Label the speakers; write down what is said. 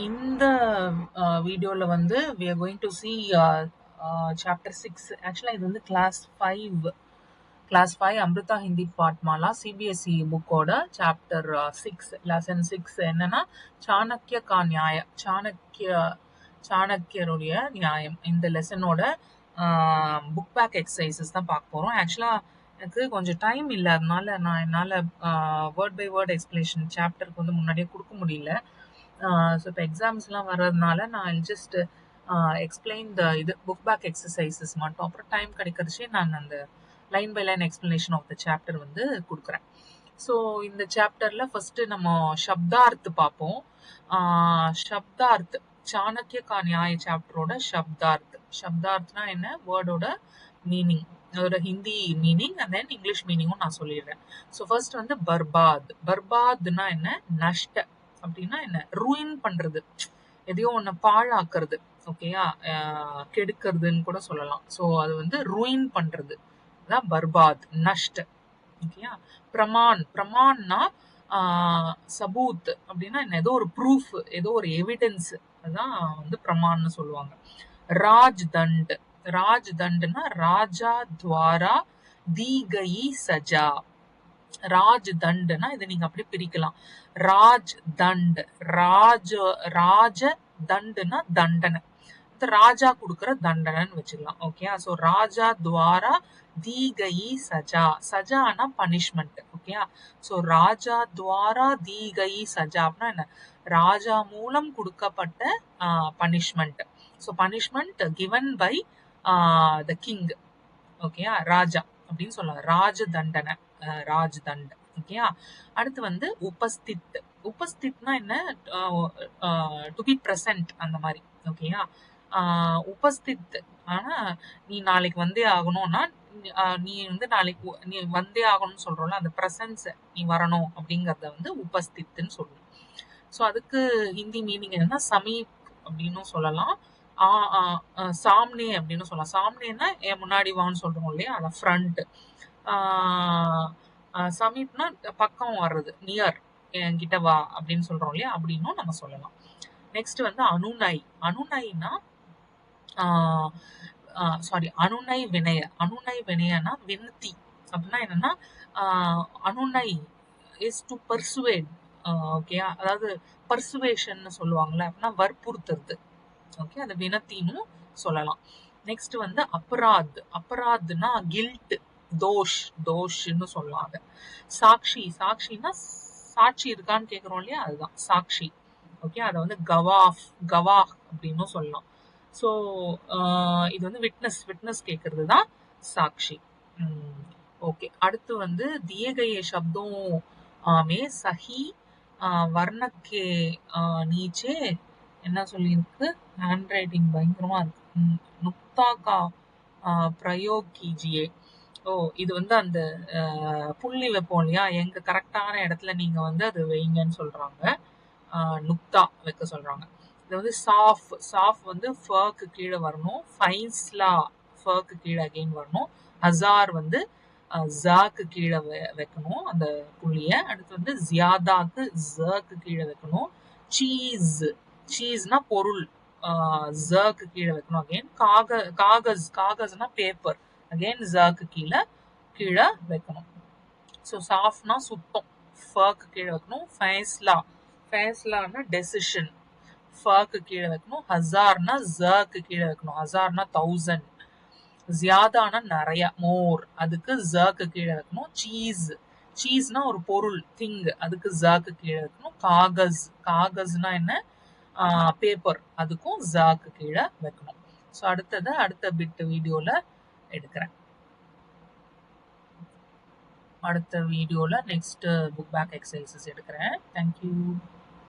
Speaker 1: இந்த வீடியோல வந்து we are going to see chapter 6. ஆக்சுவலா இது வந்து கிளாஸ் 5 அமிர்தா ஹிந்தி பாட்மாலா சிபிஎஸ்இ புக்கோட சாப்டர் 6 லெசன் 6 என்னன்னா சாணக்கிய கா நியாய சாணக்கியருடைய நியாயம். இந்த லெசனோட புக் பேக் எக்ஸசைசஸ் தான் பார்க்க போறோம். ஆக்சுவலா எனக்கு கொஞ்சம் டைம் இல்லாதனால என்னால் வேர்ட் பை வேர்ட் எக்ஸ்பிளேஷன் சாப்டருக்கு வந்து முன்னாடியே கொடுக்க முடியல. ஸோ இப்போ எக்ஸாம்ஸ்லாம் வர்றதுனால நான் ஜஸ்ட் எக்ஸ்பிளைன் இது புக் பேக் எக்ஸசைசஸ் மட்டும். அப்புறம் டைம் கிடைக்கிறச்சே நான் அந்த line by line explanation of the chapter வந்து கொடுக்குறேன். ஸோ இந்த சாப்டர்ல ஃபர்ஸ்ட் நம்ம சப்தார்த் பார்ப்போம். சப்தார்த் சாணக்கிய கா நியாய சாப்டரோட சப்தார்த்னா என்ன, வேர்டோட மீனிங், அதோட Hindi meaning and then English மீனிங்கும் நான் சொல்லிடுறேன். ஸோ ஃபர்ஸ்ட் வந்து பர்பாத்னா என்ன, நஷ்ட அப்படின்னா என்ன, ரூயின் பண்றது, எதையோ ஒன்று பாழாக்குறது, ஓகேயா, கெடுக்கிறதுன்னு கூட சொல்லலாம். ஸோ அது வந்து ரூயின் பண்றது தான் பர்பாத், நஷ்ட, ஓகேயா. பிரமான்னா சபூத் அப்படின்னா என்ன, ஏதோ ஒரு ப்ரூஃப், ஏதோ ஒரு எவிடன்ஸ், அதான் வந்து பிரமான்னு சொல்லுவாங்க. ராஜ் தண்ட்னா ராஜா துவாரா தி கயி சஜா. ராஜ் தண்ட்னா இதை நீங்க அப்படி பிரிக்கலாம். ராஜ் தண்டுனா தண்டனை, ராஜா கொடுக்குற தண்டனைன்னு வச்சுக்கலாம், ஓகே. ஸோ ராஜா துவாரா தி கயி சஜா, சஜானா பனிஷ்மெண்ட், ஓகே. ஸோ ராஜா துவாரா தி கயி சஜா அப்படின்னா என்ன, ராஜா மூலம் கொடுக்கப்பட்ட punishment. So punishment given by the king, okay, ராஜா அப்படின்னு சொல்லலாம். ராஜ் தண்ட், ஓகே. அடுத்து வந்து உபஸ்தித்னா என்ன, டு பி பிரசன்ட் அந்த மாதிரி, ஓகேயா. உபஸ்தித் ஆனா நீ நாளைக்கு வந்தே ஆகணும்னா, நீ வந்து நாளைக்கு நீ வந்தே ஆகணும்னு சொல்றோம்ல, அந்த பிரசன்ஸ், நீ வரணும் அப்படிங்கறத வந்து உபஸ்தித்துன்னு சொல்லணும். ஸோ அதுக்கு ஹிந்தி மீனிங் என்னன்னா சமீப் அப்படின்னு சொல்லலாம், சாம்னே அப்படின்னு சொல்லலாம். சாம்னேன்னா என் முன்னாடி வான்னு சொல்றோம் இல்லையா, அதான் ஃப்ரண்ட். சமீப்னா பக்கம் வர்றது, நியர், என்கிட்ட வா அப்படின்னு சொல்றோம் இல்லையா, அப்படின்னும் நம்ம சொல்லலாம். நெக்ஸ்ட் வந்து அனுநைனா அனுநை வினயனா வினதி அப்படின்னா என்னன்னா, அனுநை இஸ் டு பர்சுவேட், ஓகே. அதாவது பர்சுவேஷன் சொல்லுவாங்கல்ல, அப்படின்னா வற்புறுத்துறது, ஓகே. அது வினத்தின்னு சொல்லலாம். நெக்ஸ்ட் வந்து அபராத்னா கில்ட், தோஷ்னு சொல்லுவாங்க. சாட்சினா சாட்சி இருக்கான்னு கேக்குறோம் இல்லையா, அதுதான் சாட்சி, ஓகே. அதை வந்து கவாஹ் அப்படின்னு சொல்லலாம். ஸோ இது வந்து விட்னஸ் கேட்கறது தான் சாட்சி, ஓகே. அடுத்து வந்து தியே கயே சப்தோं में सही वर्ण के नीचे என்ன சொல்லியிருக்கு, ஹேண்ட் ரைட்டிங் பயங்கரமா இருக்கு, நுக்தா கா பிரயோக் கீஜியே. இது வந்து அந்த புள்ளி வைப்போம் இல்லையா, எங்க கரெக்டான இடத்துல நீங்க வந்து அது வைங்கன்னு சொல்றாங்க, நுக்தா வைக்க சொல்றாங்க. இது வந்து சாஃப் வந்து ஃபர்க்கு கீழே வரணும், ஃபைஸ்லா ஃபர்க்கு கீழே அகைன் வரணும், ஹசார் வந்து ஜாக்கு கீழே வைக்கணும் அந்த புள்ளிய. அடுத்து வந்து ஜியாதாக்கு ஜக்கு கீழே வைக்கணும். சீஸ்னா பொருள், ஜக்கு கீழே வைக்கணும் அகைன். காகஸ்னா பேப்பர், அகைன் ஜக்கு கீழே வைக்கணும். ஸோ சாஃப்னா சுத்தம், ஃபர்க்கு கீழே வைக்கணும். ஃபைஸ்லானா டெசிஷன், ஃபர்க்கு கீழே வைக்கணும். ஹசார்னா ஜக்கு கீழே வைக்கணும், ஹசார்னா 1000. ஜியாதானா நிறைய, மோர், அதுக்கு ஜக்கு கீழே வைக்கணும். சீஸ்னா ஒரு பொருள், திங், அதுக்கு ஜக்கு கீழே வைக்கணும். காகஸ்னா என்ன, பேப்பர், அதுக்கும் ஜக்கு கீழே வைக்கணும். ஸோ அடுத்த பிட் வீடியோல எடுக்கிறேன். அடுத்த வீடியோல நெக்ஸ்ட் புக் பேக் எக்ஸசைசஸ் எடுக்கிறேன். தேங்க்யூ.